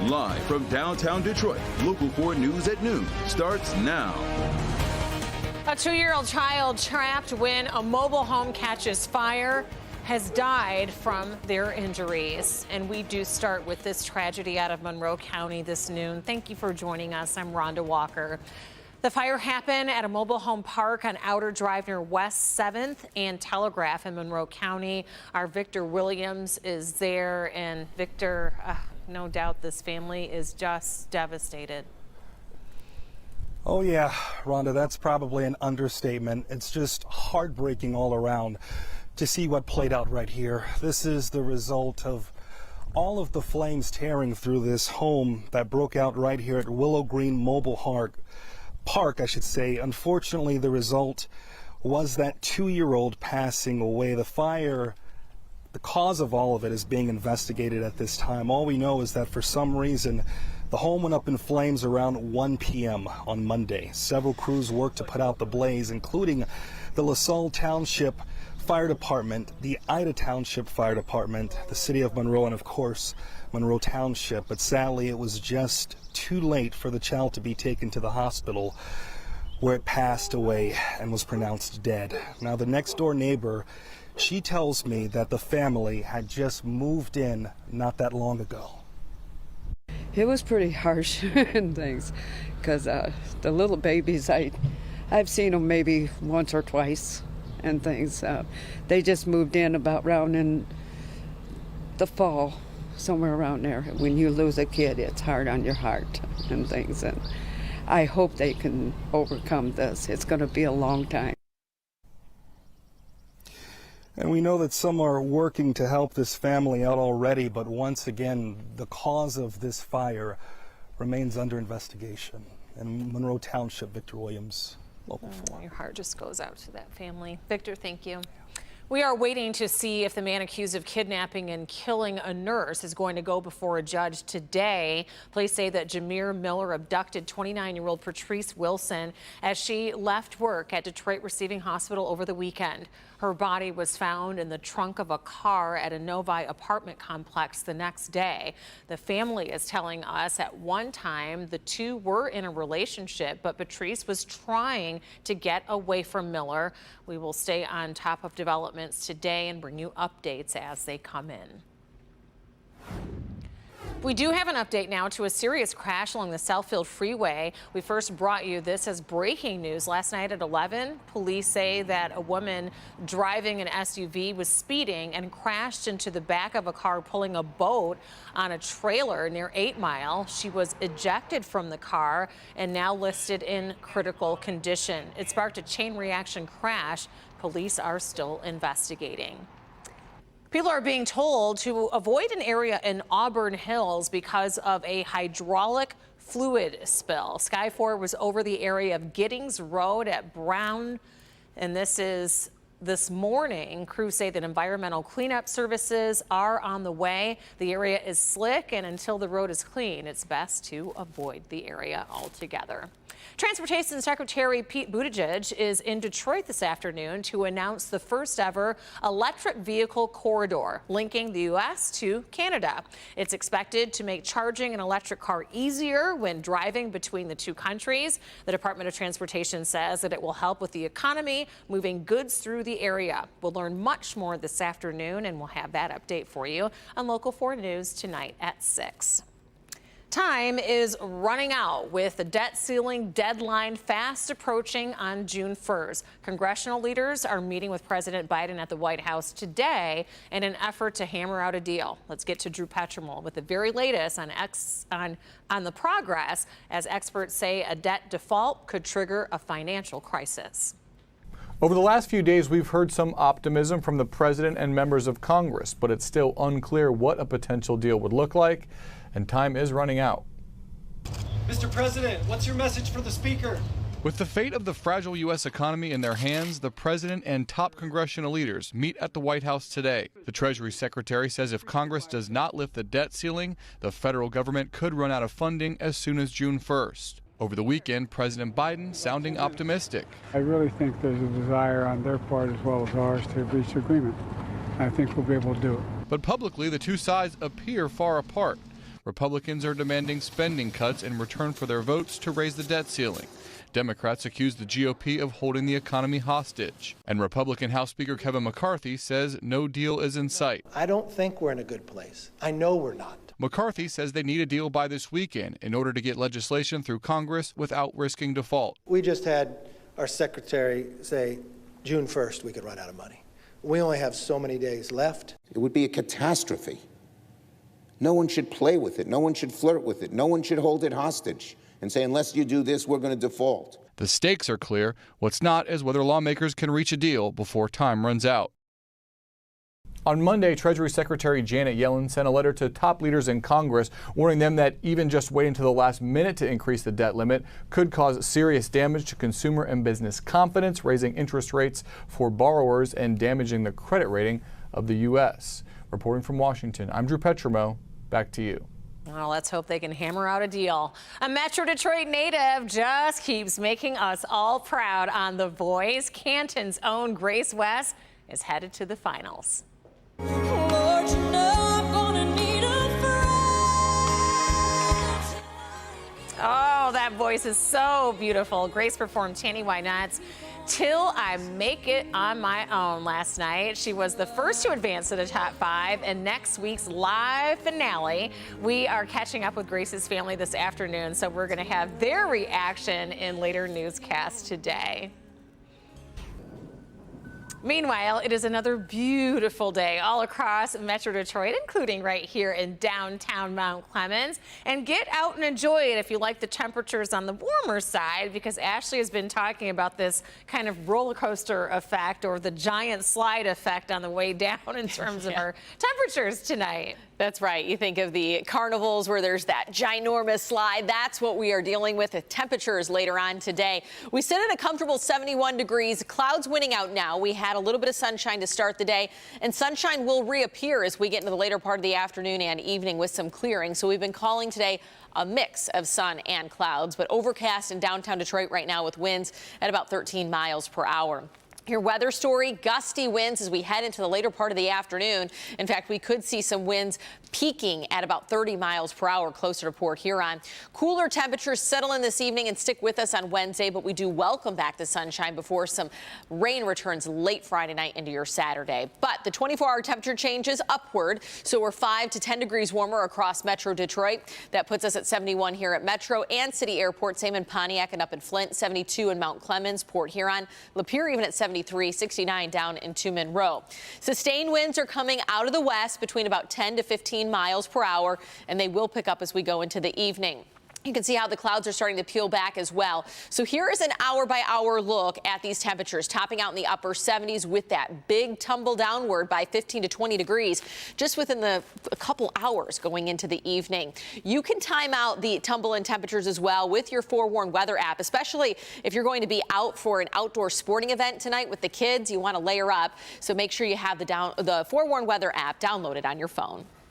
Live from downtown Detroit, Local 4 News at noon starts now. A 2-year-old child trapped when a mobile home catches fire has died from their injuries. And we do start with this tragedy out of Monroe County this noon. Thank you for joining us. I'm Rhonda Walker. The fire happened at a mobile home park on Outer Drive near West 7th and Telegraph in Monroe County. Our Victor Williams is there. And Victor, no doubt this family is just devastated. Oh yeah, Rhonda, that's probably an understatement. It's just heartbreaking all around to see what played out right here. This is the result of all of the flames tearing through this home that broke out right here at Willow Green Mobile Park, I should say. Unfortunately, the result was that 2-year-old passing away. The fire, the cause of all of it is being investigated at this time. All we know is that for some reason, the home went up in flames around 1 p.m. on Monday. Several crews worked to put out the blaze, including the LaSalle Township Fire Department, the Ida Township Fire Department, the City of Monroe, and of course, Monroe Township. But sadly, it was just too late for the child to be taken to the hospital, where it passed away and was pronounced dead. Now, the next door neighbor, she tells me that the family had just moved in not that long ago. It was pretty harsh and things, because the little babies, I've seen them maybe once or twice and things. They just moved in about around in the fall, somewhere around there. When you lose a kid, it's hard on your heart and things. And I hope they can overcome this. It's going to be a long time. And we know that some are working to help this family out already, but once again, the cause of this fire remains under investigation. In Monroe Township, Victor Williams, Local 4. Your heart just goes out to that family. Victor, thank you. We are waiting to see if the man accused of kidnapping and killing a nurse is going to go before a judge today. Police say that Jameer Miller abducted 29-year-old Patrice Wilson as she left work at Detroit Receiving Hospital over the weekend. Her body was found in the trunk of a car at a Novi apartment complex the next day. The family is telling us at one time the two were in a relationship, but Patrice was trying to get away from Miller. We will stay on top of developments today and bring you updates as they come in. We do have an update now to a serious crash along the Southfield Freeway. We first brought you this as breaking news last night at 11. Police say that a woman driving an SUV was speeding and crashed into the back of a car pulling a boat on a trailer near 8 Mile. She was ejected from the car and now listed in critical condition. It sparked a chain reaction crash. Police are still investigating. People are being told to avoid an area in Auburn Hills because of a hydraulic fluid spill. Sky 4 was over the area of Giddings Road at Brown, and this morning. Crews say that environmental cleanup services are on the way. The area is slick, and until the road is clean, it's best to avoid the area altogether. Transportation Secretary Pete Buttigieg is in Detroit this afternoon to announce the first ever electric vehicle corridor linking the U.S. to Canada. It's expected to make charging an electric car easier when driving between the two countries. The Department of Transportation says that it will help with the economy, moving goods through the area. We'll learn much more this afternoon, and we'll have that update for you on Local 4 News tonight at 6. Time is running out with the debt ceiling deadline fast approaching on June 1st. Congressional leaders are meeting with President Biden at the White House today in an effort to hammer out a deal. Let's get to Drew Petremol with the very latest on the progress, as experts say a debt default could trigger a financial crisis. Over the last few days, we've heard some optimism from the president and members of Congress, but it's still unclear what a potential deal would look like, and time is running out. Mr. President, what's your message for the Speaker? With the fate of the fragile U.S. economy in their hands, the president and top congressional leaders meet at the White House today. The Treasury Secretary says if Congress does not lift the debt ceiling, the federal government could run out of funding as soon as June 1st. Over the weekend, President Biden sounding optimistic. I really think there's a desire on their part as well as ours to reach agreement. I think we'll be able to do it. But publicly, the two sides appear far apart. Republicans are demanding spending cuts in return for their votes to raise the debt ceiling. Democrats accuse the GOP of holding the economy hostage. And Republican House Speaker Kevin McCarthy says no deal is in sight. I don't think we're in a good place. I know we're not. McCarthy says they need a deal by this weekend in order to get legislation through Congress without risking default. We just had our secretary say June 1st we could run out of money. We only have so many days left. It would be a catastrophe. No one should play with it. No one should flirt with it. No one should hold it hostage and say, unless you do this, we're going to default. The stakes are clear. What's not is whether lawmakers can reach a deal before time runs out. On Monday, Treasury Secretary Janet Yellen sent a letter to top leaders in Congress warning them that even just waiting to the last minute to increase the debt limit could cause serious damage to consumer and business confidence, raising interest rates for borrowers and damaging the credit rating of the U.S. Reporting from Washington, I'm Drew Petromo. Back to you. Well, let's hope they can hammer out a deal. A Metro Detroit native just keeps making us all proud on The Voice. Canton's own Grace West is headed to the finals. Lord, you know I'm gonna need a friend. Oh, that voice is so beautiful. Grace performed Tanny Why Not's Till I Make It on My Own last night. She was the first to advance to the top 5 in next week's live finale. We are catching up with Grace's family this afternoon, so we're going to have their reaction in later newscasts today. Meanwhile, it is another beautiful day all across Metro Detroit, including right here in downtown Mount Clemens. And get out and enjoy it if you like the temperatures on the warmer side, because Ashley has been talking about this kind of roller coaster effect or the giant slide effect on the way down in terms of our temperatures tonight. That's right. You think of the carnivals where there's that ginormous slide. That's what we are dealing with temperatures later on today. We sit at a comfortable 71 degrees. Clouds winning out now. We had a little bit of sunshine to start the day, and sunshine will reappear as we get into the later part of the afternoon and evening with some clearing. So we've been calling today a mix of sun and clouds, but overcast in downtown Detroit right now with winds at about 13 miles per hour. Your weather story, gusty winds as we head into the later part of the afternoon. In fact, we could see some winds peaking at about 30 miles per hour closer to Port Huron. Cooler temperatures settle in this evening and stick with us on Wednesday, but we do welcome back the sunshine before some rain returns late Friday night into your Saturday. But the 24-hour temperature changes upward, so we're 5 to 10 degrees warmer across Metro Detroit. That puts us at 71 here at Metro and City Airport, same in Pontiac and up in Flint, 72 in Mount Clemens, Port Huron, Lapeer even at 73, 69 down in 2 Monroe. Sustained winds are coming out of the west between about 10 to 15 miles per hour, and they will pick up as we go into the evening. You can see how the clouds are starting to peel back as well. So here is an hour-by-hour look at these temperatures, topping out in the upper 70s with that big tumble downward by 15 to 20 degrees just within a couple hours going into the evening. You can time out the tumble in temperatures as well with your Forewarn Weather app, especially if you're going to be out for an outdoor sporting event tonight with the kids. You want to layer up, so make sure you have the Forewarn Weather app downloaded on your phone.